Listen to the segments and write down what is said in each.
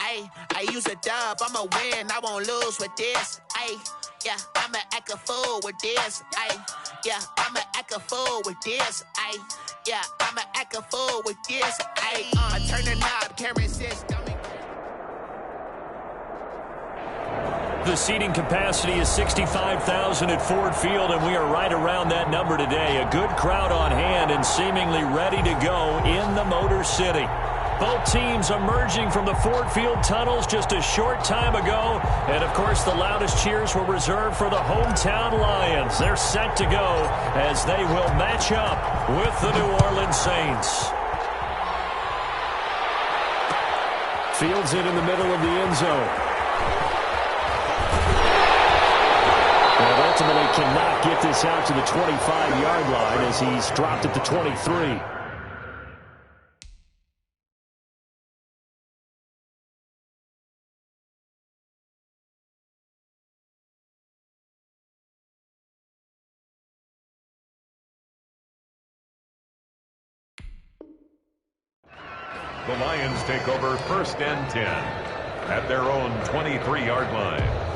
I use a dub, I'ma win, I won't lose with this. Yeah, I'ma act a fool with this. Yeah, I'ma act a fool with this. Yeah, I'ma act a fool with this. I turn the knob, camera system. The seating capacity is 65,000 at Ford Field, and we are right around that number today. A good crowd on hand and seemingly ready to go in the Motor City. Both teams emerging from the Ford Field tunnels just a short time ago. And, of course, the loudest cheers were reserved for the hometown Lions. They're set to go as they will match up with the New Orleans Saints. Fields in the middle of the end zone. And ultimately cannot get this out to the 25-yard line as he's dropped at the 23. The Lions take over 1st and 10 at their own 23-yard line.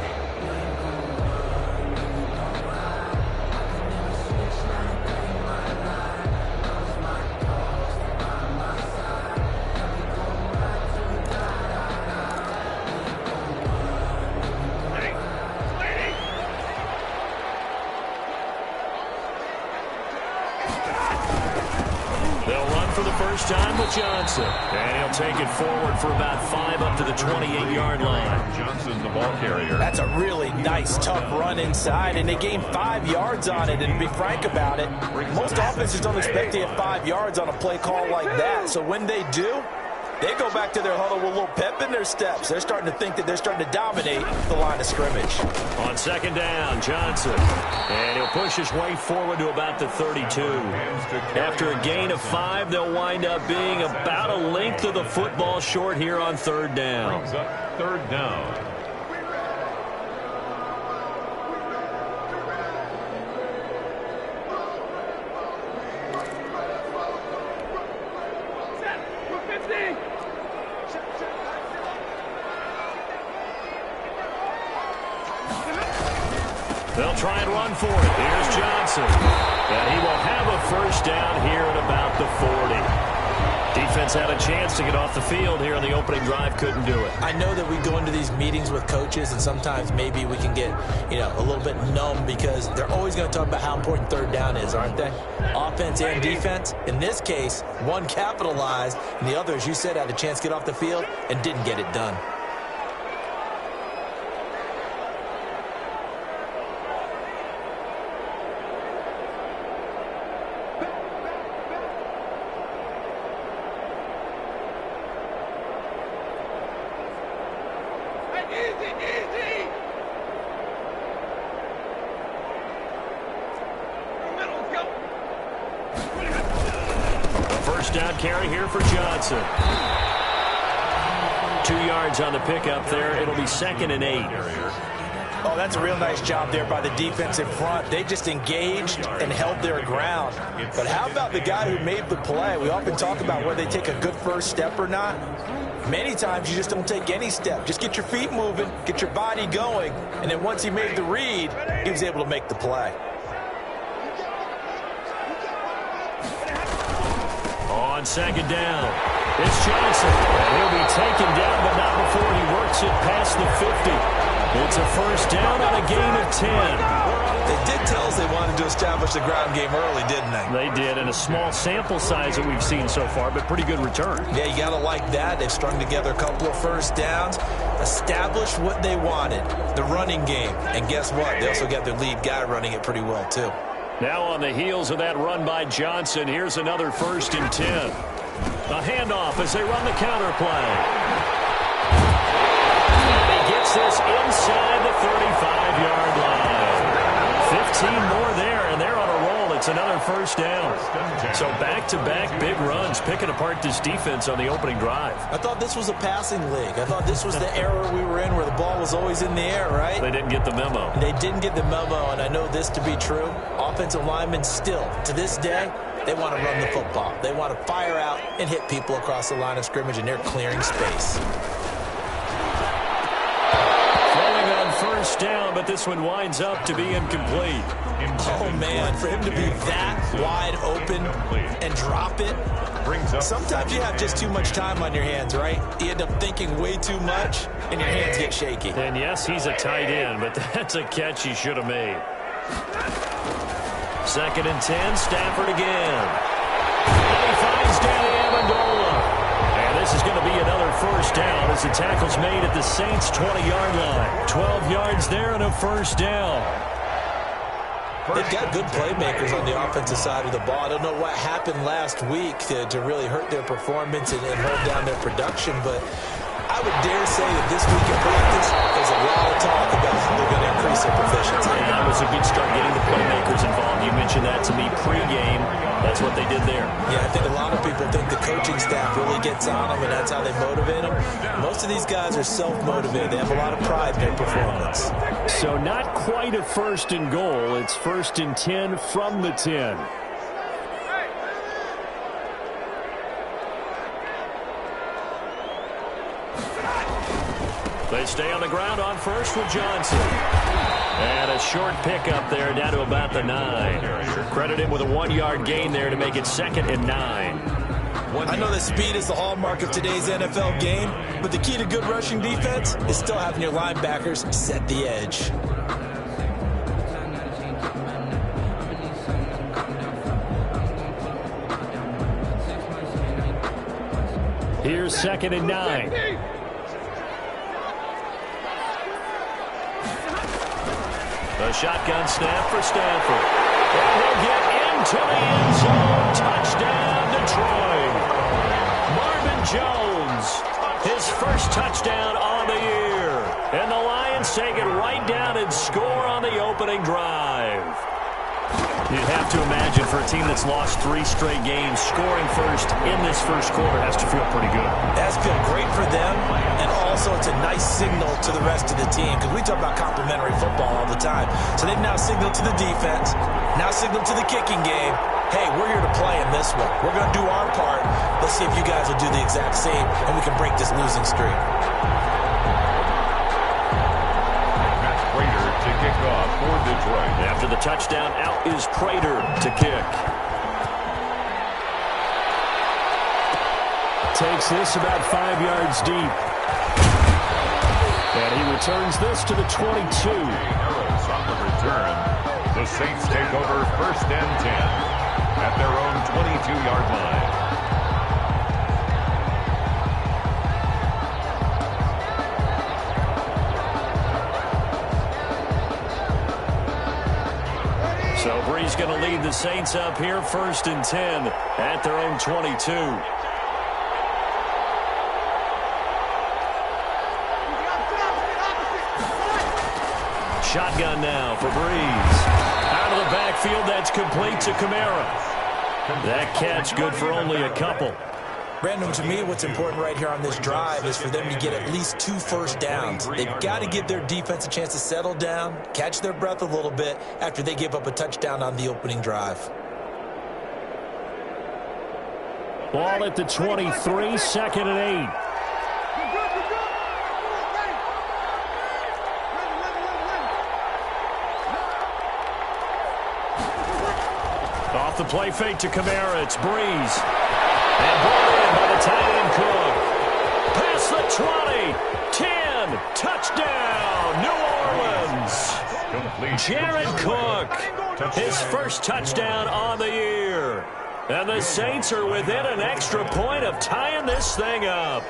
Time with Johnson. And he'll take it forward for about 5 up to the 28-yard line. Johnson, the ball carrier. That's a really nice, tough run inside, and they gained 5 yards on it. And to be frank about it, most offenses don't expect to get 5 yards on a play call like that. So when they do, they go back to their huddle with a little pep in their steps. They're starting to think that they're starting to dominate the line of scrimmage. On 2nd down, Johnson. And he'll push his way forward to about the 32. After a gain of 5, they'll wind up being about a length of the football short here on 3rd down. Brings up 3rd down. They'll try and run for it. Here's Johnson. And he will have a 1st down here at about the 40. Defense had a chance to get off the field here on the opening drive. Couldn't do it. I know that we go into these meetings with coaches, and sometimes maybe we can get, a little bit numb because they're always going to talk about how important 3rd down is, aren't they? Offense and defense. In this case, one capitalized, and the other, as you said, had a chance to get off the field and didn't get it done. Down carry here for Johnson. 2 yards on the pickup there. It'll be 2nd and 8. Oh, that's a real nice job there by the defense in front. They just engaged and held their ground. But how about the guy who made the play? We often talk about whether they take a good first step or not. Many times you just don't take any step. Just get your feet moving, get your body going, and then once he made the read, he was able to make the play. On 2nd down, it's Johnson. And he'll be taken down, but not before he works it past the 50. It's a 1st down on a gain of 10. They did tell us they wanted to establish the ground game early, didn't they? They did, and a small sample size that we've seen so far, but pretty good return. Yeah, you got to like that. They've strung together a couple of 1st downs, established what they wanted, the running game. And guess what? They also got their lead guy running it pretty well, too. Now on the heels of that run by Johnson, here's another 1st and 10. A handoff as they run the counter play. And he gets this inside the 35-yard line. 15 more there, and they're on a roll. It's another 1st down. So back-to-back big runs, picking apart this defense on the opening drive. I thought this was a passing league. I thought this was the era we were in where the ball was always in the air, right? They didn't get the memo. They didn't get the memo, and I know this to be true. Offensive linemen still, to this day, they want to run the football. They want to fire out and hit people across the line of scrimmage, and they're clearing space. first down, but this one winds up to be incomplete. Oh, man, for him to be that wide open and drop it, sometimes you have just too much time on your hands, right? You end up thinking way too much, and your hands get shaky. And, yes, he's a tight end, but that's a catch he should have made. 2nd and 10, Stafford again. And he finds Danny Amendola. And this is going to be another first down as the tackle's made at the Saints' 20-yard line. 12 yards there and a first down. They've got good playmakers on the offensive side of the ball. I don't know what happened last week to really hurt their performance and hold down their production, but I would dare say that this week at practice, there's a lot of talk about how they're going to increase their proficiency. Yeah, it was a good start getting the playmakers involved. You mentioned that to me pregame. That's what they did there. Yeah, I think a lot of people think the coaching staff really gets on them, and that's how they motivate them. Most of these guys are self-motivated. They have a lot of pride in their performance. So not quite a 1st and goal. It's 1st and 10 from the 10. They stay on the ground on first with Johnson. And a short pickup there down to about the 9. Credit him with a 1-yard gain there to make it 2nd and 9. I know that speed is the hallmark of today's NFL game, but the key to good rushing defense is still having your linebackers set the edge. Here's 2nd and 9. A shotgun snap for Stafford. And he'll get into the end zone. Touchdown, Detroit. Marvin Jones, his first touchdown on the year. And the Lions take it right down and score on the opening drive. You'd have to imagine for a team that's lost 3 straight games, scoring first in this first quarter has to feel pretty good. That's feel great for them, and also it's a nice signal to the rest of the team, because we talk about complementary football all the time. So they've now signaled to the defense, now signaled to the kicking game, hey, we're here to play in this one. We're going to do our part. Let's see if you guys will do the exact same, and we can break this losing streak. To kick off for Detroit. After the touchdown, out is Prater to kick. Takes this about 5 yards deep. And he returns this to the 22. Arrows on the return. The Saints take over 1st and 10 at their own 22-yard line. So Bree's going to lead the Saints up here 1st and 10 at their own 22. Shotgun now for Breeze. Out of the backfield, that's complete to Kamara. That catch good for only a couple. Brandon, to me, what's important right here on this drive is for them to get at least 2 first downs. They've got to give their defense a chance to settle down, catch their breath a little bit after they give up a touchdown on the opening drive. Ball at the 23, 2nd and 8. Off the play fake to Kamara, it's Breeze. And brought in by the tight end Cook. Past the 20, 10, touchdown, New Orleans. Jared Cook, his first touchdown on the year. And the Saints are within an extra point of tying this thing up.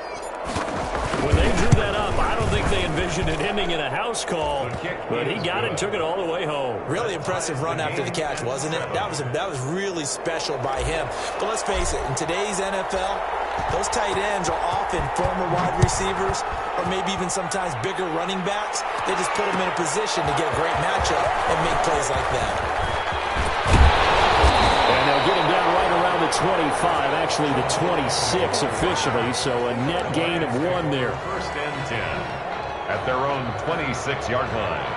When they drew that up, I don't think they envisioned it ending in a house call, but he got it and took it all the way home. Really impressive run after the catch, wasn't it? That was really special by him. But let's face it, in today's NFL, those tight ends are often former wide receivers or maybe even sometimes bigger running backs. They just put them in a position to get a great matchup and make plays like that. And they'll get him down right around the 25, actually the 26 officially, so a net gain of 1 there. 1st and 10 at their own 26-yard line.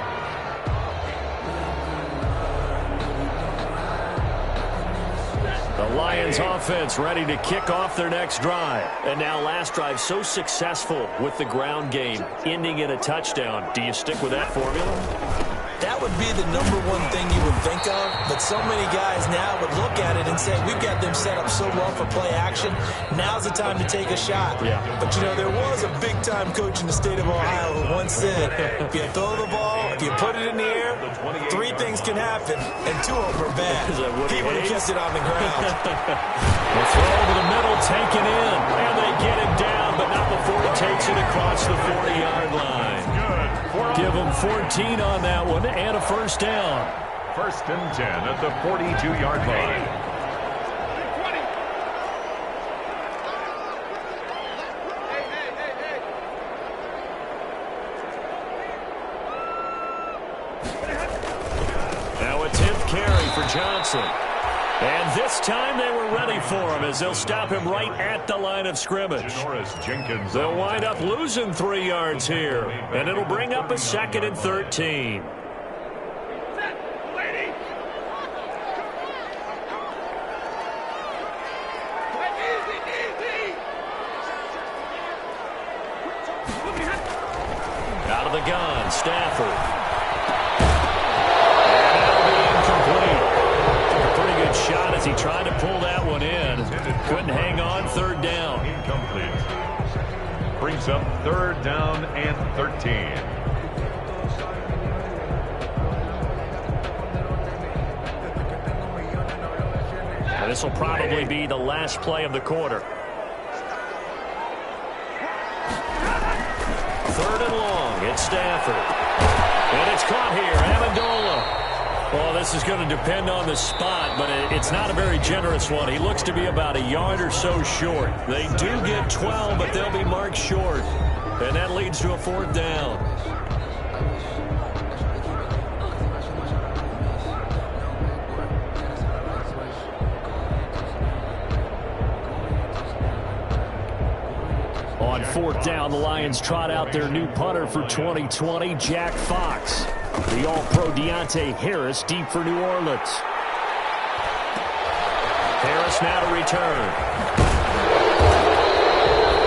The Lions offense ready to kick off their next drive. And now last drive so successful with the ground game, ending in a touchdown. Do you stick with that formula? That would be the number one thing you would think of, but so many guys now would look at it and say, we've got them set up so well for play action. Now's the time to take a shot. Yeah. But, you know, there was a big-time coach in the state of Ohio who once said, if you throw the ball, if you put it in the air, 3 things can happen, and 2 of them are bad. He would have kept it on the ground. The throw over the middle, taken in, and they get him down, but not before he takes it across the 40-yard line. Give him 14 on that one and a first down. 1st and 10 at the 42-yard line. Now a 10th carry for Johnson. And this time they were ready for him as they'll stop him right at the line of scrimmage. They'll wind up losing 3 yards here, and it'll bring up a 2nd and 13. Out of the gun, Stafford. And that'll be incomplete. Pretty good shot as he tried to pull that one in. Couldn't hang on. 3rd down. Incomplete. Brings up 3rd down and 13. And this will probably be the last play of the quarter. 3rd and long. It's Stafford. And it's caught here. Amendola. Well, this is going to depend on the spot, but it's not a very generous one. He looks to be about a yard or so short. They do get 12, but they'll be marked short. And that leads to a 4th down. On 4th down, the Lions trot out their new punter for 2020, Jack Fox. The All-Pro Deontay Harris deep for New Orleans. Harris now to return.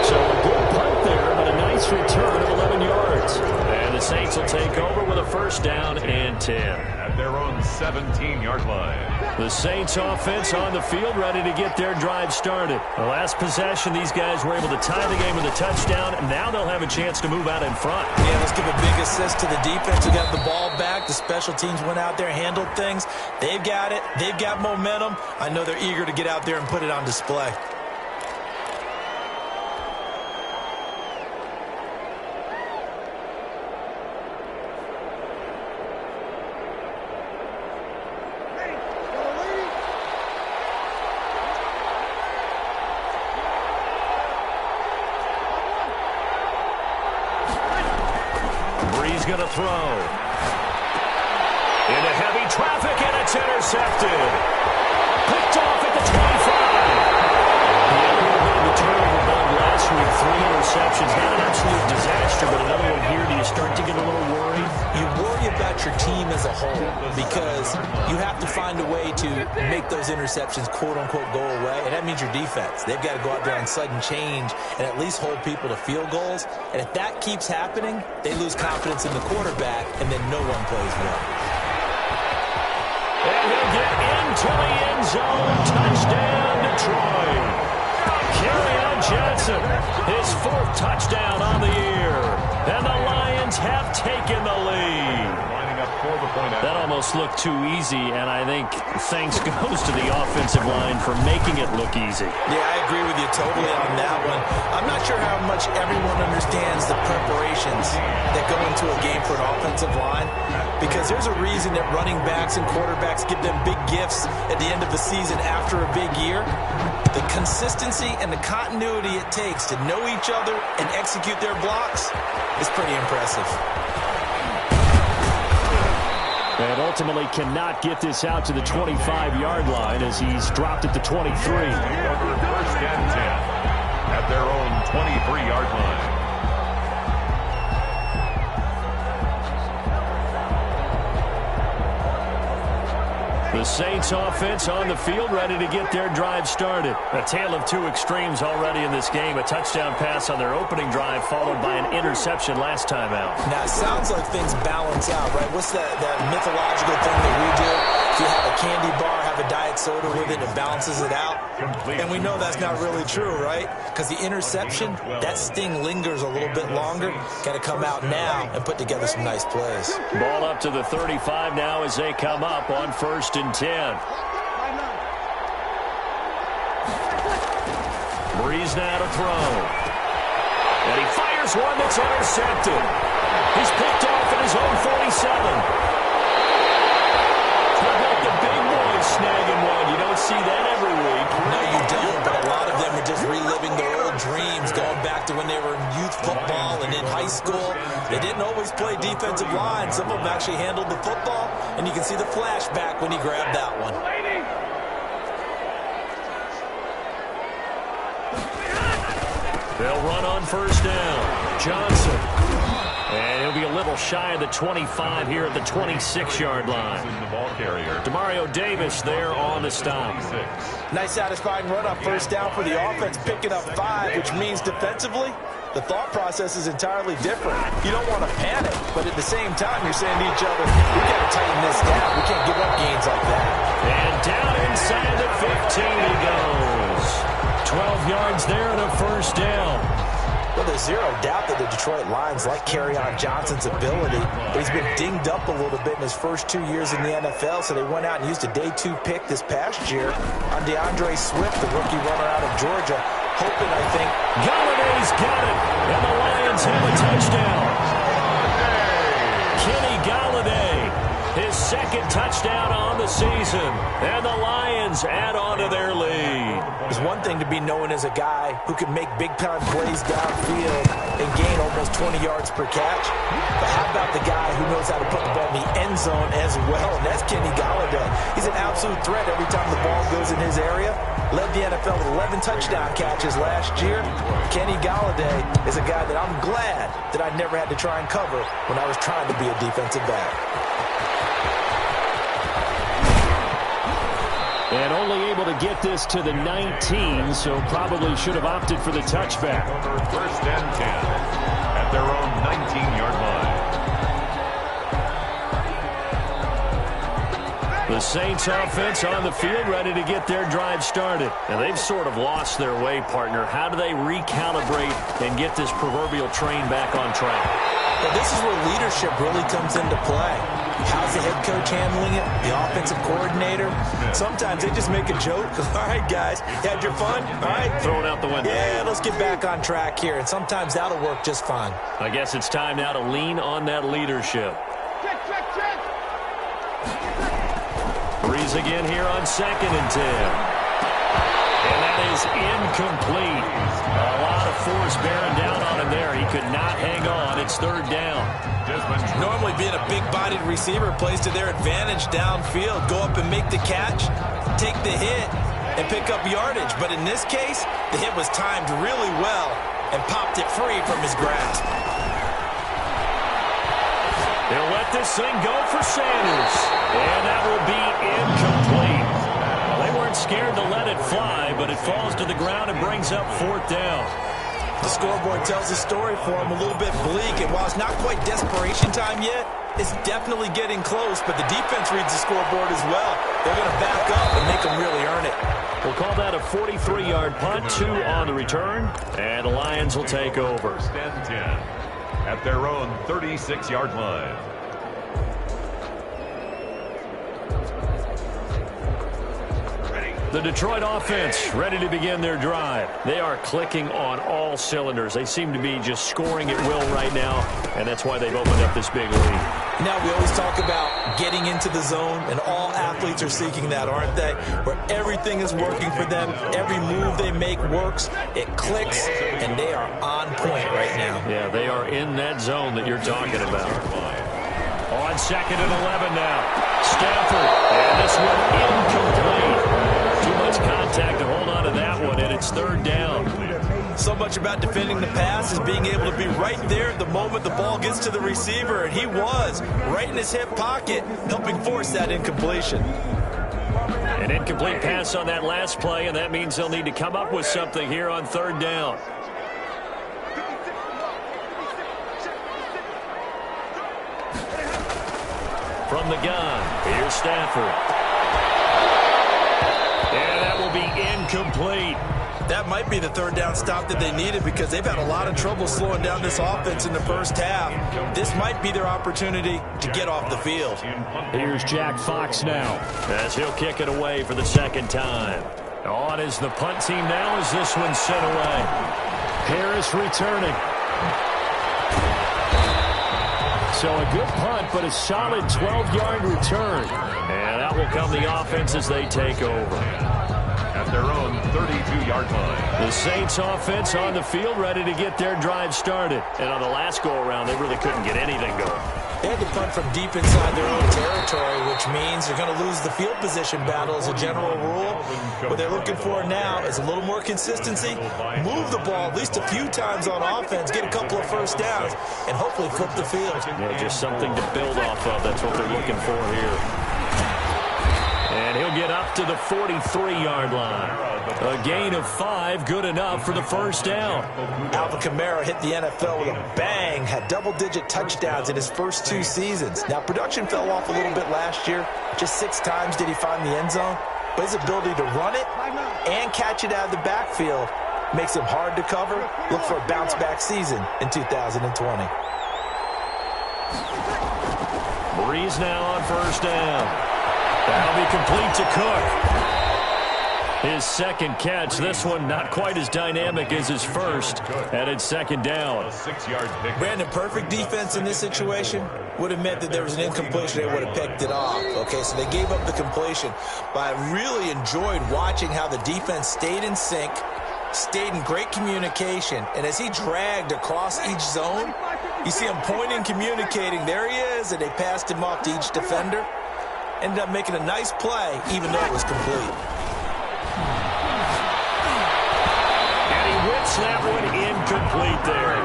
So a good punt there, but a nice return of 11 yards. And the Saints will take over with a 1st down and 10. At their own 17-yard line. The Saints offense on the field ready to get their drive started. The last possession, these guys were able to tie the game with a touchdown, and now they'll have a chance to move out in front. Yeah, let's give a big assist to the defense who got the ball back. The special teams went out there, handled things. They've got it. They've got momentum. I know they're eager to get out there and put it on display. Going to throw. Into heavy traffic, and it's intercepted. Picked off at the 25. He had a little bit of a turnover bug last week. 3 interceptions. Not an absolute disaster, but another one here. Do you start to get a little worried? You worry about your team as a whole because you have to find a way to make those interceptions quote-unquote go away, and that means your defense. They've got to go out there on sudden change and at least hold people to field goals, and if that keeps happening, they lose confidence in the quarterback, and then no one plays well. And he'll get into the end zone. Touchdown, Detroit. Kerryon Johnson, his 4th touchdown on the year. And the Lions have taken the lead. Lining up for the point. That almost looked too easy, and I think thanks goes to the offensive line for making it look easy. Yeah, I agree with you totally on that one. I'm not sure how much everyone understands the preparations that go into a game for an offensive line, because there's a reason that running backs and quarterbacks give them big gifts at the end of the season after a big year. The consistency and the continuity it takes to know each other and execute their blocks is pretty impressive. And ultimately cannot get this out to the 25-yard line as he's dropped at the 23. 1st and 10 at their own 23-yard line. The Saints offense on the field, ready to get their drive started. A tale of two extremes already in this game. A touchdown pass on their opening drive, followed by an interception last time out. Now, it sounds like things balance out, right? What's that mythological thing that we do? If you have a candy bar, have a diet soda with it, it balances it out. And we know that's not really true, right? Because the interception, that sting lingers a little bit longer. Got to come out now and put together some nice plays. Ball up to the 35 now as they come up on 1st and 10. Breeze now to throw. And he fires one that's intercepted. He's picked off at his own 47. How about the big boys snagging one? You don't see that every week. No, you don't, but a lot of them are just reliving their old dreams, going back to when they were in youth football and in high school. They didn't always play defensive line. Some of them actually handled the football, and you can see the flashback when he grabbed that one. They'll run on 1st down. Johnson. And he'll be a little shy of the 25 here at the 26-yard line. The ball carrier. Demario Davis there on the stop. Nice satisfying run on 1st down for the offense, picking up 5, which means defensively, the thought process is entirely different. You don't want to panic, but at the same time, you're saying to each other, we got to tighten this down. We can't give up gains like that. And down inside the 15 he goes. 12 yards there and a 1st down. Well, there's zero doubt that the Detroit Lions like Kerryon Johnson's ability, but he's been dinged up a little bit in his first 2 years in the NFL, so they went out and used a day 2 pick this past year on DeAndre Swift, the rookie runner out of Georgia, hoping, I think. Galladay's got it, and the Lions have a touchdown. Kenny Galladay, his 2nd touchdown on the season, and the Lions add on to their lead. It's one thing to be known as a guy who can make big-time plays downfield and gain almost 20 yards per catch. But how about the guy who knows how to put the ball in the end zone as well, and that's Kenny Galladay. He's an absolute threat every time the ball goes in his area. Led the NFL with 11 touchdown catches last year. Kenny Galladay is a guy that I'm glad that I never had to try and cover when I was trying to be a defensive back. And only able to get this to the 19, so probably should have opted for the touchback. 1st and 10 at their own 19-yard line. The Saints offense on the field, ready to get their drive started. And they've sort of lost their way, partner. How do they recalibrate and get this proverbial train back on track? Well, this is where leadership really comes into play. How's the head coach handling it? The offensive coordinator? Sometimes they just make a joke. All right, guys, you had your fun? All right. Throw it out the window. Yeah, let's get back on track here. And sometimes that'll work just fine. I guess it's time now to lean on that leadership. Breeze again here on 2nd and 10. And that is incomplete. A lot of force bearing down on him there. He could not hang on. It's 3rd down. Normally being a big-bodied receiver plays to their advantage downfield. Go up and make the catch, take the hit, and pick up yardage. But in this case, the hit was timed really well and popped it free from his grasp. They'll let this thing go for Sanders. And that will be incomplete. Well, they weren't scared to let it fly, but it falls to the ground and brings up 4th down. The scoreboard tells the story for him, a little bit bleak, and while it's not quite desperation time yet, it's definitely getting close, but the defense reads the scoreboard as well. They're going to back up and make them really earn it. We'll call that a 43-yard punt, 2 on the return, and the Lions will take over. 1st and 10 at their own 36-yard line. The Detroit offense ready to begin their drive. They are clicking on all cylinders. They seem to be just scoring at will right now, and that's why they've opened up this big lead. Now, we always talk about getting into the zone, and all athletes are seeking that, aren't they? Where everything is working for them, every move they make works, it clicks, and they are on point right now. Yeah, they are in that zone that you're talking about. On 2nd and 11 now. Stafford, and this one incomplete. Too much contact to hold on to that one, and it's 3rd down. So much about defending the pass is being able to be right there at the moment the ball gets to the receiver, and he was right in his hip pocket, helping force that incompletion. An incomplete pass on that last play, and that means they'll need to come up with something here on third down. From the gun, here's Stafford. And that will be incomplete. That might be the third down stop that they needed because they've had a lot of trouble slowing down this offense in the first half. This might be their opportunity to get off the field. Here's Jack Fox now as he'll kick it away for the second time. On is the punt team now as this one's sent away. Harris returning. So a good punt, but a solid 12-yard return. And out will come the offense as they take over. At their own 32-yard line. The Saints offense on the field ready to get their drive started. And on the last go-around, they really couldn't get anything going. They had to punt from deep inside their own territory, which means they're going to lose the field position battle as a general rule. What they're looking for now is a little more consistency, move the ball at least a few times on offense, get a couple of first downs, and hopefully flip the field. Yeah, just something to build off of. That's what they're looking for here. And he'll get up to the 43-yard line. A gain of 5, good enough for the first down. Alvin Kamara hit the NFL with a bang, had double-digit touchdowns in his first 2 seasons. Now, production fell off a little bit last year. Just 6 times did he find the end zone. But his ability to run it and catch it out of the backfield makes him hard to cover. Look for a bounce-back season in 2020. Breeze now on first down. That'll be complete to Cook. His second catch. This one not quite as dynamic as his first. And it's second down. Brandon, perfect defense in this situation would have meant that there was an incompletion. They would have picked it off. Okay, so they gave up the completion. But I really enjoyed watching how the defense stayed in sync, stayed in great communication. And as he dragged across each zone, you see him pointing, communicating. There he is, and they passed him off to each defender. Ended up making a nice play, even though it was complete. And he whips that one incomplete there.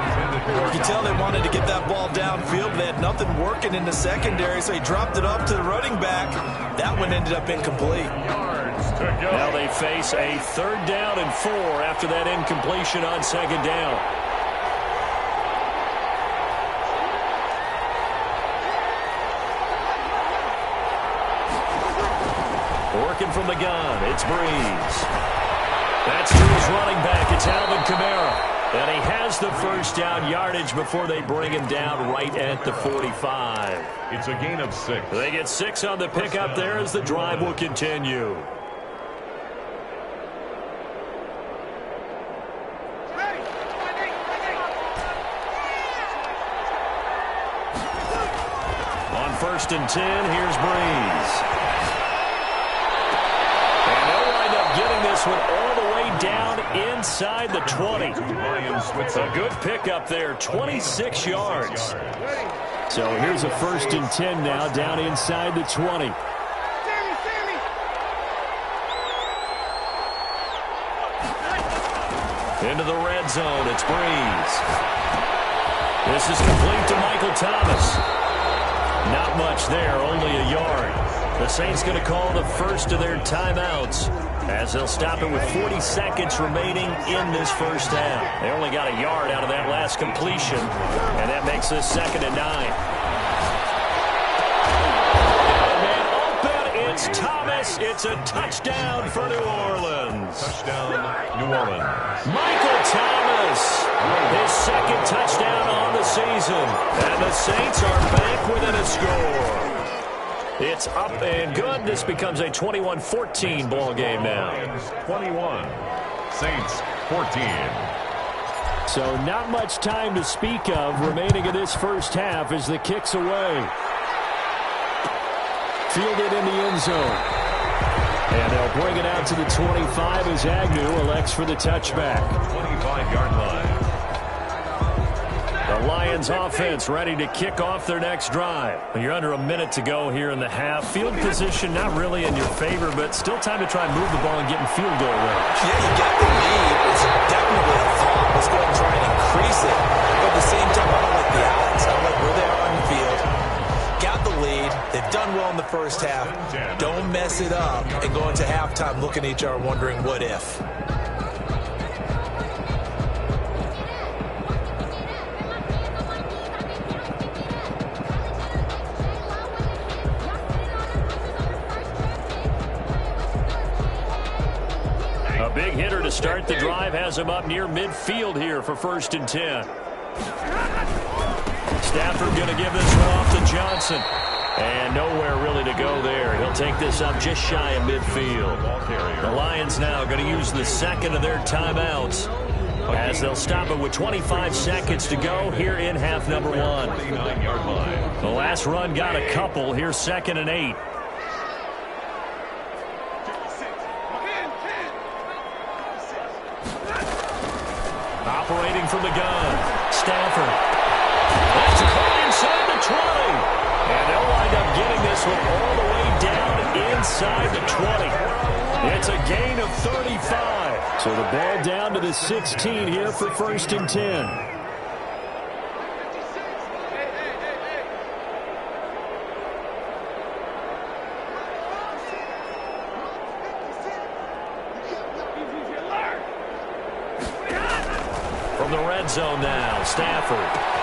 You can tell they wanted to get that ball downfield. They had nothing working in the secondary, so he dropped it off to the running back. That one ended up incomplete. Now they face a 3rd down and 4 after that incompletion on second down. Working from the gun, it's Breeze. That's to his running back, it's Alvin Kamara. And he has the first down yardage before they bring him down right at the 45. It's a gain of 6. They get 6 on the pickup there as the drive will continue. On 1st and 10, here's Breeze. Getting this one all the way down inside the 20. A good pickup there, 26 yards. So here's a 1st and 10 now down inside the 20. Into the red zone, it's Breeze. This is complete to Michael Thomas. Not much there, only a yard. The Saints going to call the first of their timeouts as they'll stop it with 40 seconds remaining in this first half. They only got a yard out of that last completion, and that makes this 2nd and 9. And open, it's Thomas. It's a touchdown for New Orleans. Touchdown, New Orleans. Michael Thomas, his 2nd touchdown on the season. And the Saints are back within a score. It's up and good. This becomes a 21-14 ball game now. 21. Saints 14. So not much time to speak of remaining in this first half as the kick's away. Fielded in the end zone. And they'll bring it out to the 25 as Agnew elects for the touchback. 25-yard line. The Lions offense ready to kick off their next drive. You're under a minute to go here in the half. Field position not really in your favor, but still time to try and move the ball and get in field goal range. Yeah, you got the lead. It's definitely a thought. Let's go and try and increase it. But at the same time, I don't like the odds. I don't like where they are on the field. Got the lead. They've We've done well in the first half. Don't mess it up and go into halftime looking at each other wondering what if. A big hitter to start the drive has him up near midfield here for 1st and 10. Stafford going to give this one off to Johnson. And nowhere really to go there. He'll take this up just shy of midfield. The Lions now going to use the second of their timeouts as they'll stop it with 25 seconds to go here in half number 1. The last run got a couple. Here's 2nd and 8. Operating from the gun, Stafford. That's caught inside the 20. And they'll wind up getting this one all the way down inside the 20. It's a gain of 35. So the ball down to the 16 here for 1st and 10. From the red zone now, Stafford.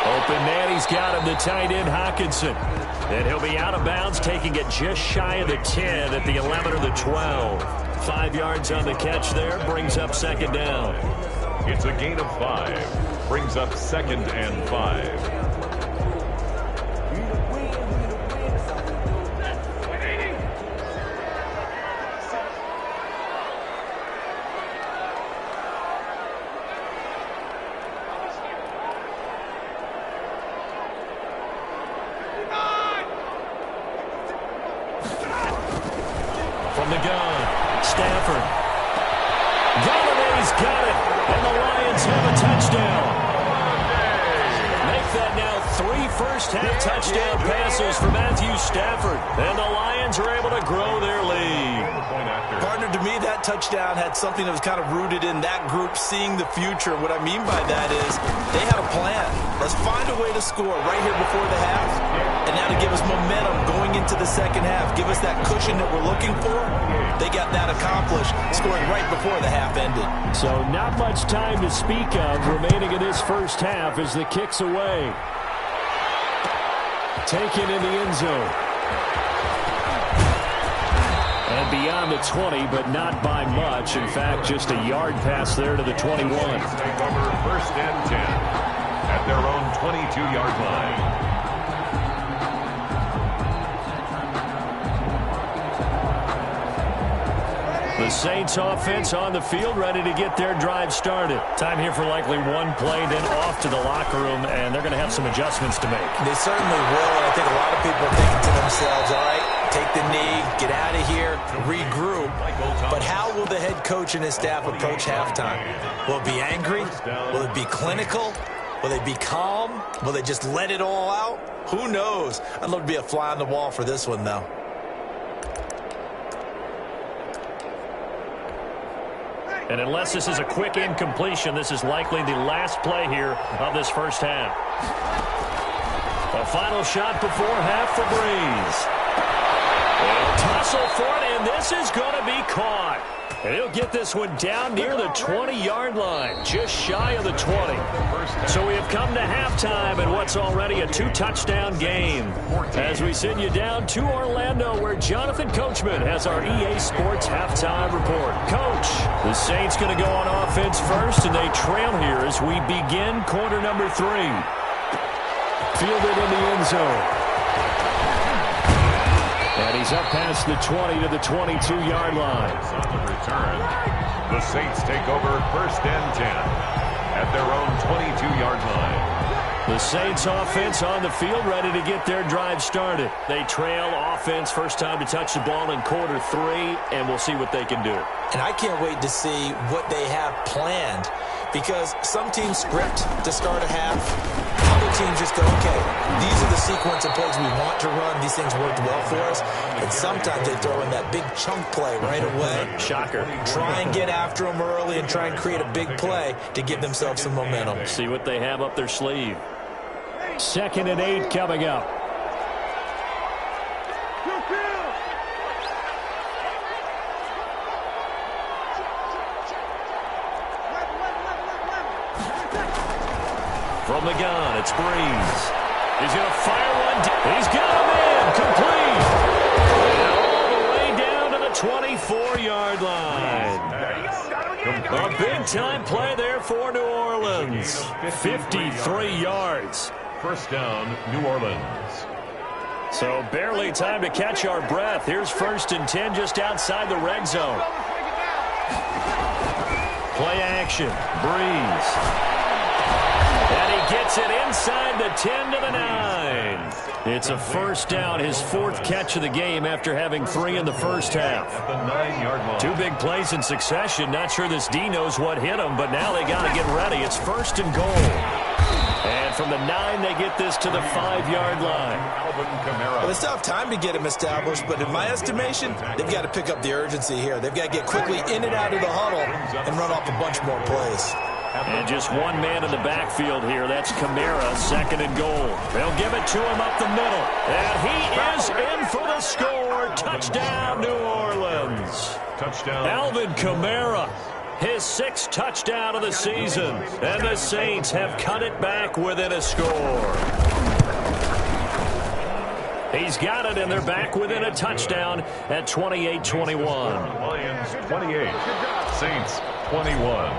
Open man, he's got him, the tight end, Hockenson. And he'll be out of bounds, taking it just shy of the 10 at the 11 or the 12. 5 yards on the catch there, brings up 2nd down. It's a gain of 5. Brings up 2nd and 5. From the gun, Stafford. Galladay's got it, and the Lions have a touchdown. Make that now 3 first-half touchdown passes for Matthew Stafford, and the Lions are able to grow their lead. Partner, to me, that touchdown had something that was kind of rooted in that group seeing the future. What I mean by that is they had a plan. Let's find a way to score right here before the half, and now to give us momentum going into the second half, give us that cushion that we're looking for. They got that accomplished, scoring right before the half ended. So not much time to speak of remaining in this first half as the kick's away. Taken in the end zone. And beyond the 20, but not by much. In fact, just a yard pass there to the 21. Take over 1st and 10 at their own 22-yard line. The Saints offense on the field, ready to get their drive started. Time here for likely one play, then off to the locker room, and they're going to have some adjustments to make. They certainly will, and I think a lot of people are thinking to themselves, all right, take the knee, get out of here, regroup. But how will the head coach and his staff approach halftime? Will it be angry? Will it be clinical? Will they be calm? Will they just let it all out? Who knows? I'd love to be a fly on the wall for this one, though. And unless this is a quick incompletion, this is likely the last play here of this first half. A final shot before half for Breeze. A tussle for it, and this is going to be caught. And he'll get this one down near the 20-yard line, just shy of the 20. So we have come to halftime in what's already a 2-touchdown game. As we send you down to Orlando, where Jonathan Coachman has our EA Sports halftime report. Coach, the Saints going to go on offense first, and they trail here as we begin quarter number 3. Fielded in the end zone. And he's up past the 20 to the 22-yard line. On the return, the Saints take over 1st and 10 at their own 22-yard line. The Saints offense on the field, ready to get their drive started. They trail offense, first time to touch the ball in quarter 3, and we'll see what they can do. And I can't wait to see what they have planned, because some teams script to start a half. Other teams just go, okay, these are the sequence of plays we want to run. These things worked well for us. And sometimes they throw in that big chunk play right away. Shocker. Try and get after them early and try and create a big play to give themselves some momentum. See what they have up their sleeve. 2nd and 8 coming up. From the gun, it's Breeze. He's going to fire one. He's got him in. Complete. And all the way down to the 24-yard line. A big-time play there for New Orleans. 53 yards. First down, New Orleans. So barely time to catch our breath. Here's 1st and 10 just outside the red zone. Play action. Breeze. And he gets it inside the 10 to the 9. It's a first down, his 4th catch of the game after having 3 in the first half. At the 9-yard line. 2 big plays in succession. Not sure this D knows what hit him, but now they got to get ready. It's 1st and goal. And from the 9, they get this to the 5-yard line. Well, they still have time to get him established, but in my estimation, they've got to pick up the urgency here. They've got to get quickly in and out of the huddle and run off a bunch more plays. And just one man in the backfield here. That's Kamara, 2nd and goal. They'll give it to him up the middle. And he is in for the score. Touchdown, New Orleans. Touchdown. Alvin Kamara, his 6th touchdown of the season. And the Saints have cut it back within a score. He's got it, and they're back within a touchdown at 28-21. Lions 28, Saints 21.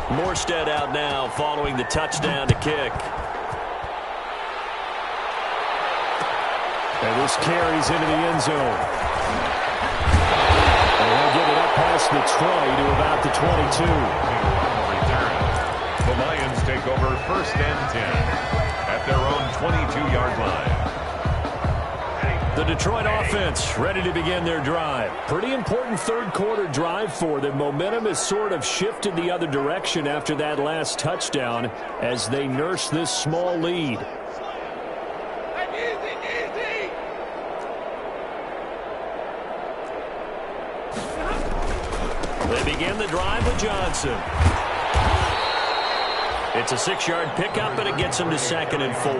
Morstead out now following the touchdown to kick. And this carries into the end zone. And he'll get it up past the 20 to about the 22. The Lions take over 1st and 10 at their own 22-yard line. The Detroit offense ready to begin their drive. Pretty important 3rd quarter drive for them. Momentum has sort of shifted the other direction after that last touchdown as they nurse this small lead. They begin the drive with Johnson. It's a 6-yard pickup, and it gets him to 2nd and 4.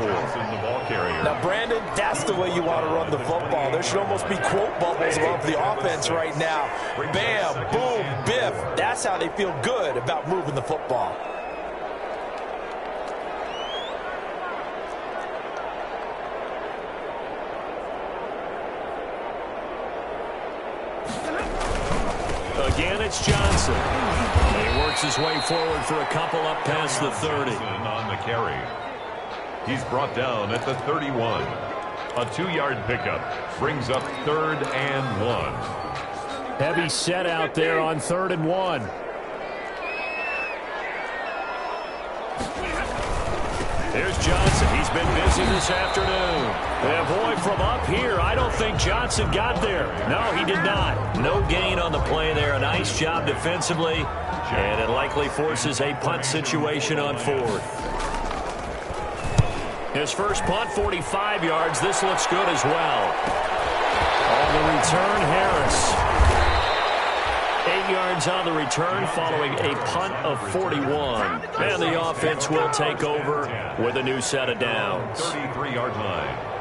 Now, Brandon, that's the way you want to run the football. There should almost be quote bubbles above the offense right now. Bam, boom, biff. That's how they feel good about moving the football. Again, it's Johnson. He works his way forward for a couple up past the 30. On the carry. He's brought down at the 31. A 2-yard pickup brings up 3rd and 1. Heavy set out there on 3rd and 1. There's Johnson. He's been busy this afternoon. And boy, from up here, I don't think Johnson got there. No, he did not. No gain on the play there. A nice job defensively. And it likely forces a punt situation on 4th. His first punt, 45 yards. This looks good as well. On the return, Harris. 8 yards on the return following a punt of 41. And the offense will take over with a new set of downs. 33-yard line.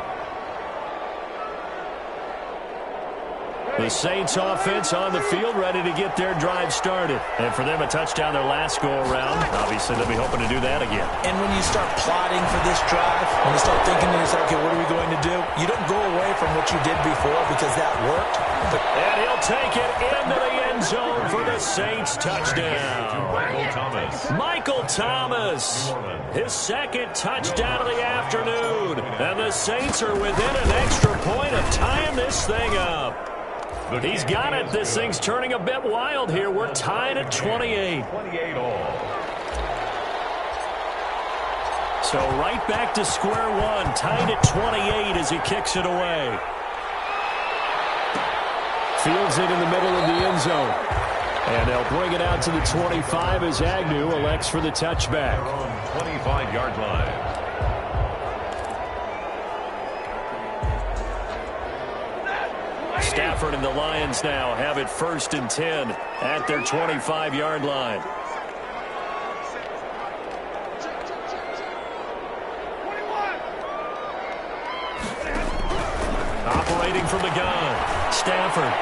The Saints offense on the field ready to get their drive started. And for them, a touchdown their last go-around. Obviously, they'll be hoping to do that again. And when you start plotting for this drive, when you start thinking to yourself, okay, what are we going to do? You don't go away from what you did before because that worked. And he'll take it into the end zone for the Saints touchdown. Michael Thomas, his 2nd touchdown of the afternoon. And the Saints are within an extra point of tying this thing up. He's got it. This thing's turning a bit wild here. We're tied at 28. 28 all. So right back to square one. Tied at 28 as he kicks it away. Fields it in the middle of the end zone. And they'll bring it out to the 25 as Agnew elects for the touchback. 25-yard line. Stafford and the Lions now have it 1st and 10 at their 25-yard line. waiting from the gun. Stafford.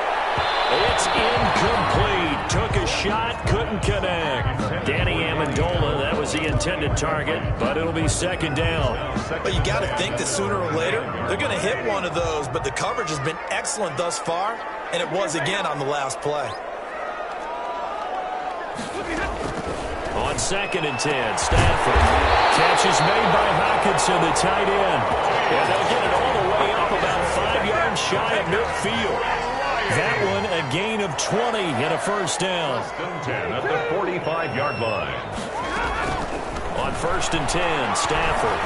It's incomplete. Took a shot, couldn't connect. Danny Amendola, that was the intended target, but it'll be second down. But you got to think that sooner or later, they're going to hit one of those, but the coverage has been excellent thus far, and it was again on the last play. On 2nd and 10, Stafford. Catch is made by Hockenson, the tight end. And they'll get it all the way up about 5 yards shy of midfield. That one a gain of 20 and a first down. 10 at the 45-yard line. On 1st and 10, Stafford.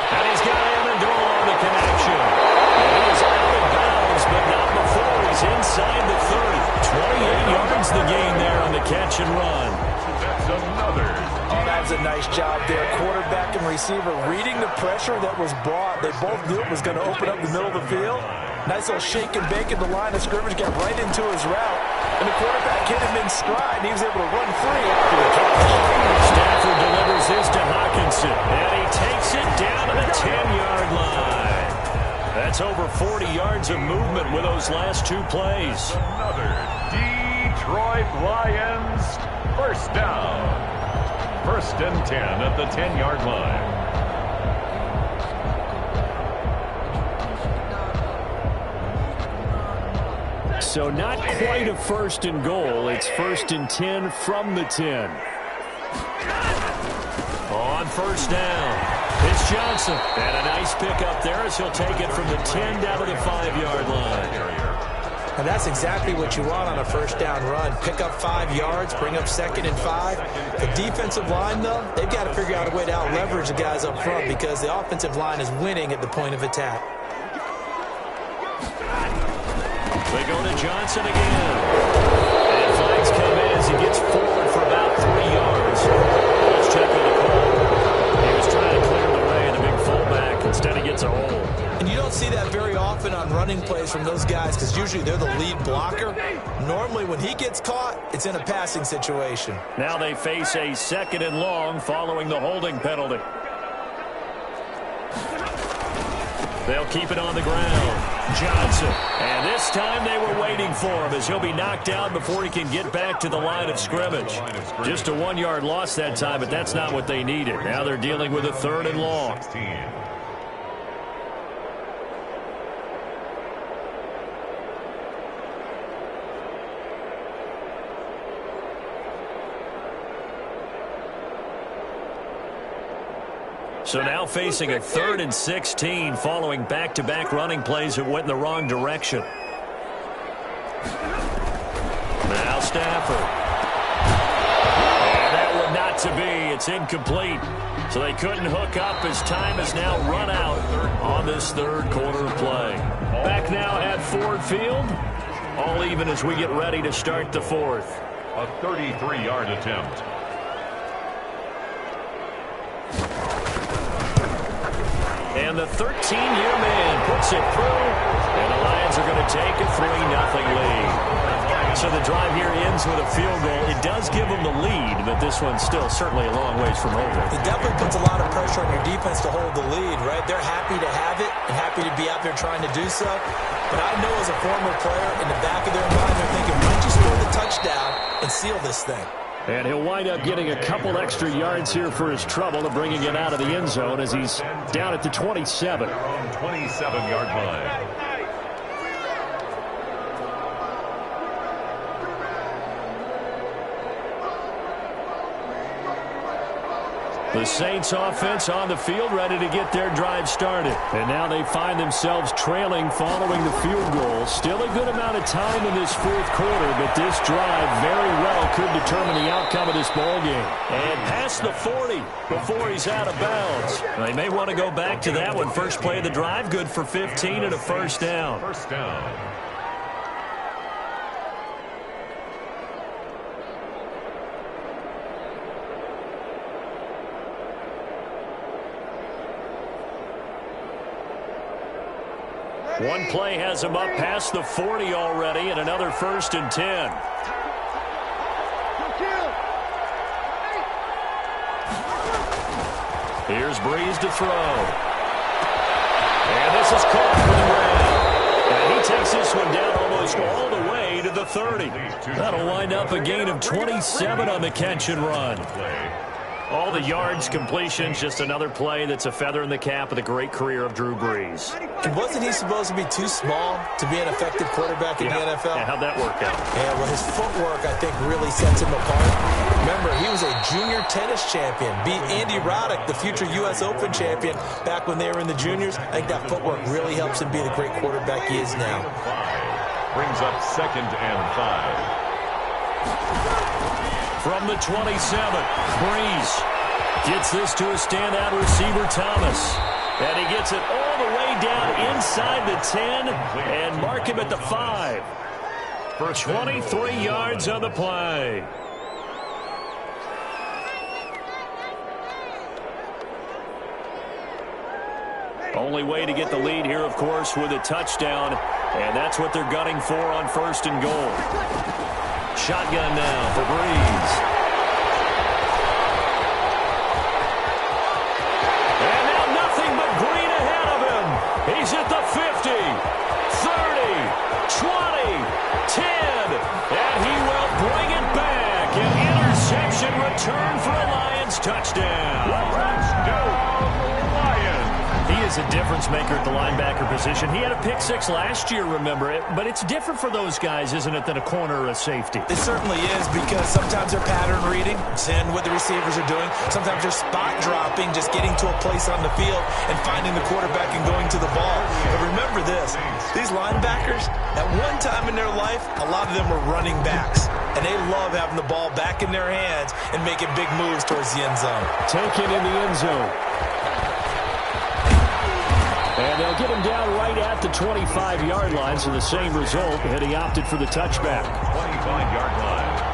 And he's got Amendola on the connection. And he is out of bounds, but not before he's inside the 30. 28 yards the gain there on the catch and run. That's another. Oh, that was a nice job there. Quarterback and receiver reading the pressure that was brought. They both knew it was going to open up the middle of the field. Nice little shake and bake at the line of scrimmage, got right into his route. And the quarterback hit him in stride, and he was able to run free after the catch. Stafford delivers this to Hockenson, and he takes it down to the 10-yard line. That's over 40 yards of movement with those last two plays. Another Detroit Lions first down. 1st and 10 at the 10-yard line. So not quite a 1st and goal. It's 1st and 10 from the 10. On 1st down, it's Johnson. And a nice pickup there as he'll take it from the 10 down to the 5-yard line. And that's exactly what you want on a first down run. Pick up 5 yards, bring up 2nd and 5. The defensive line, though, they've got to figure out a way to out-leverage the guys up front because the offensive line is winning at the point of attack. They go to Johnson again. And flags come in as he gets forward for about 3 yards. Let's check on the call. He was trying to clear the way, and the big fullback instead he gets a hole. And you don't see that very often on running plays from those guys because usually they're the lead blocker. Normally when he gets caught, it's in a passing situation. Now they face a 2nd and long following the holding penalty. They'll keep it on the ground. Johnson. And this time they were waiting for him as he'll be knocked out before he can get back to the line of scrimmage. Just a 1-yard loss that time, but that's not what they needed. Now they're dealing with a 3rd and long. So now facing a 3rd and 16 following back-to-back running plays that went in the wrong direction. Now Stafford. And that one not to be. It's incomplete. So they couldn't hook up as time has now run out on this 3rd quarter of play. Back now at Ford Field. All even as we get ready to start the 4th. A 33-yard attempt. And the 13-year man puts it through, and the Lions are going to take a 3-0 lead. So the drive here ends with a field goal. It does give them the lead, but this one's still certainly a long ways from over. It definitely puts a lot of pressure on your defense to hold the lead, right? They're happy to have it and happy to be out there trying to do so. But I know as a former player, in the back of their mind, they're thinking, why don't you score the touchdown and seal this thing? And he'll wind up getting a couple extra yards here for his trouble and bringing it out of the end zone as he's down at the 27. 27-yard line. The Saints offense on the field ready to get their drive started. And now they find themselves trailing following the field goal. Still a good amount of time in this 4th quarter, but this drive very well could determine the outcome of this ball game. And past the 40 before he's out of bounds. They may want to go back to that one. First play of the drive, good for 15 and a first down. First down. One play has him up past the 40 already, and another 1st and 10. Here's Breeze to throw. And this is caught for the grab. the 30. That'll wind up a gain of 27 on the catch and run. All the yards, completions, just another play that's a feather in the cap of the great career of Drew Brees. And wasn't he supposed to be too small to be an effective quarterback in the NFL? Yeah, how'd that work out? Yeah, well, his footwork, I think, really sets him apart. Remember, he was a junior tennis champion, beat Andy Roddick, the future U.S. Open champion, back when they were in the juniors. I think that footwork really helps him be the great quarterback he is now. Brings up 2nd and 5. From the 27, Brees gets this to a standout receiver, Thomas. And he gets it all the way down inside the 10 and mark him at the 5. For 23 yards on the play. Only way to get the lead here, of course, with a touchdown. And that's what they're gunning for on 1st and goal. Shotgun now for Brees. And now nothing but green ahead of him. He's at the 50, 30, 20, 10, and he will bring it back. An interception return for a Lions touchdown. He is a difference maker at the linebacker position. He had a pick 6 last year, remember it, but it's different for those guys, isn't it, than a corner or a safety? It certainly is, because sometimes they're pattern reading, seeing what the receivers are doing. Sometimes they're spot dropping, just getting to a place on the field and finding the quarterback and going to the ball. But remember this, these linebackers, at one time in their life, a lot of them were running backs. And they love having the ball back in their hands and making big moves towards the end zone. Taken in the end zone. And they'll get him down right at the 25-yard line, so the same result, and he opted for the touchback. 25-yard line.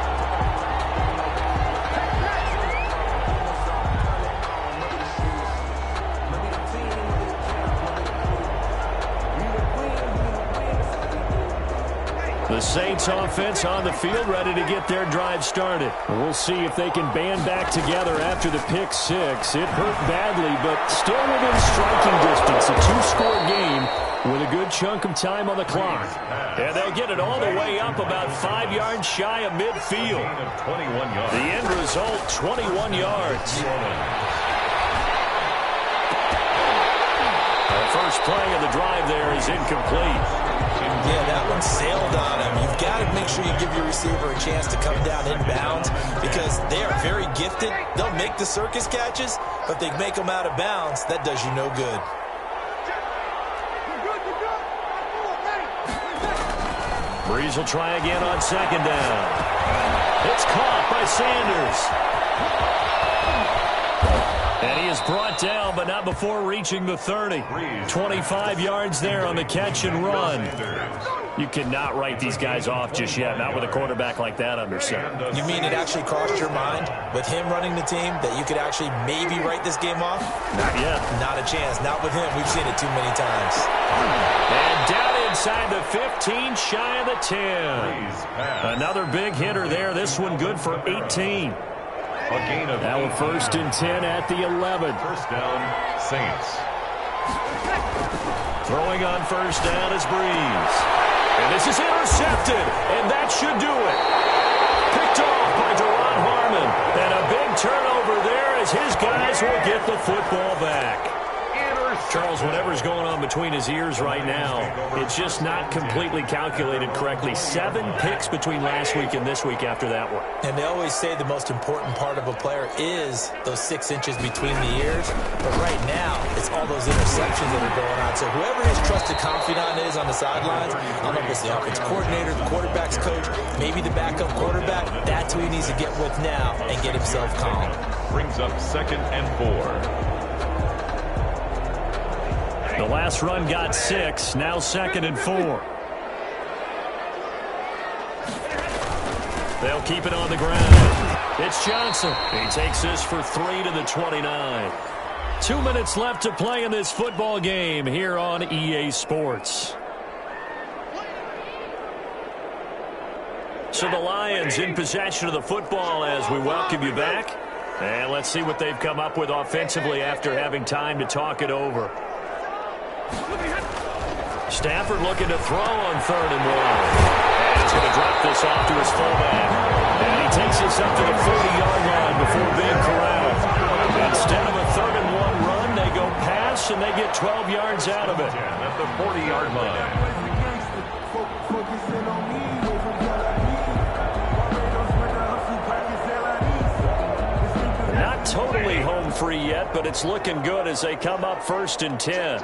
The Saints offense on the field, ready to get their drive started. We'll see if they can band back together after the pick 6. It hurt badly, but still within striking distance. A 2-score game with a good chunk of time on the clock. And they'll get it all the way up about 5 yards shy of midfield. The end result, 21 yards. The first play of the drive there is incomplete. Yeah, that one sailed on him. You've got to make sure you give your receiver a chance to come down inbounds, because they are very gifted. They'll make the circus catches, but they make them out of bounds. That does you no good. Brees will try again on 2nd down. It's caught by Sanders. And he is brought down, but not before reaching the 30. 25 yards there on the catch and run. You cannot write these guys off just yet, not with a quarterback like that under center. You mean it actually crossed your mind with him running the team that you could actually maybe write this game off? Not yet. Not a chance. Not with him. We've seen it too many times. And down inside the 15, shy of the 10. Another big hitter there. This one good for 18. Now with 1st and 10 at the 11. First down, Saints. Throwing on 1st down is Brees. And this is intercepted, and that should do it. Picked off by Deron Harmon. And a big turnover there as his guys will get the football back. Charles, whatever's going on between his ears right now, it's just not completely calculated correctly. 7 picks between last week and this week after that one. And they always say the most important part of a player is those 6 inches between the ears. But right now, it's all those interceptions that are going on. So whoever his trusted confidant is on the sidelines, I don't know if it's the offense coordinator, the quarterback's coach, maybe the backup quarterback, that's who he needs to get with now and get himself calm. Brings up 2nd and 4. The last run got 6, now 2nd and 4. They'll keep it on the ground. It's Johnson. He takes this for 3 to the 29. 2 minutes left to play in this football game here on EA Sports. So the Lions in possession of the football as we welcome you back. And let's see what they've come up with offensively after having time to talk it over. Stafford looking to throw on 3rd and 1. And He's going to drop this off to his fullback. And he takes this up to the 40-yard line before being corralled. Instead of a 3rd-and-1 run, they go pass, and they get 12 yards out of it. At the 40-yard line. Not totally home free yet, but it's looking good as they come up 1st and 10.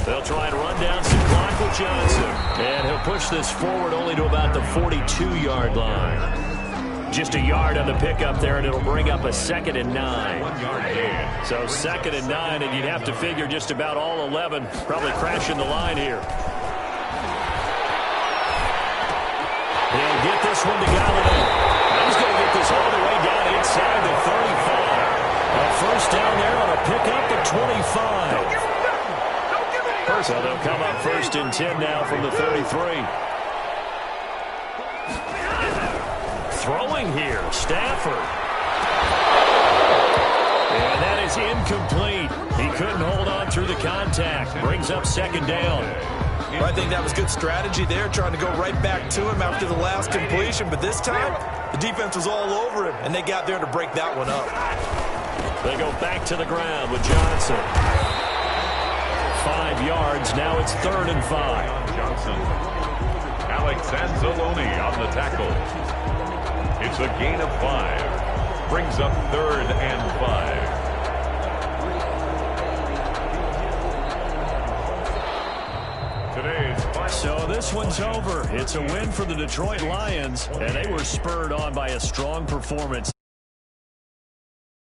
They'll try and run down some clock with Johnson. And he'll push this forward only to about the 42-yard line. Just a yard on the pickup there, and it'll bring up a 2nd and 9. 1 yard gain. So 2nd and 9, and you'd have to figure just about all 11 probably crashing the line here. He'll get this one to Galladay. He's going to get this all the way down inside the 35. A 1st down there on a pickup at 25. So they'll come up 1st and 10 now from the 33. Throwing here, Stafford. And that is incomplete. He couldn't hold on through the contact. Brings up 2nd down. Well, I think that was good strategy there, trying to go right back to him after the last completion. But this time, the defense was all over him, and they got there to break that one up. They go back to the ground with Johnson. 5 yards. Now it's 3rd and 5. Johnson. Alex Anzalone on the tackle. It's a gain of 5. Brings up 3rd and 5. Today's final. So this one's over. It's a win for the Detroit Lions, and they were spurred on by a strong performance.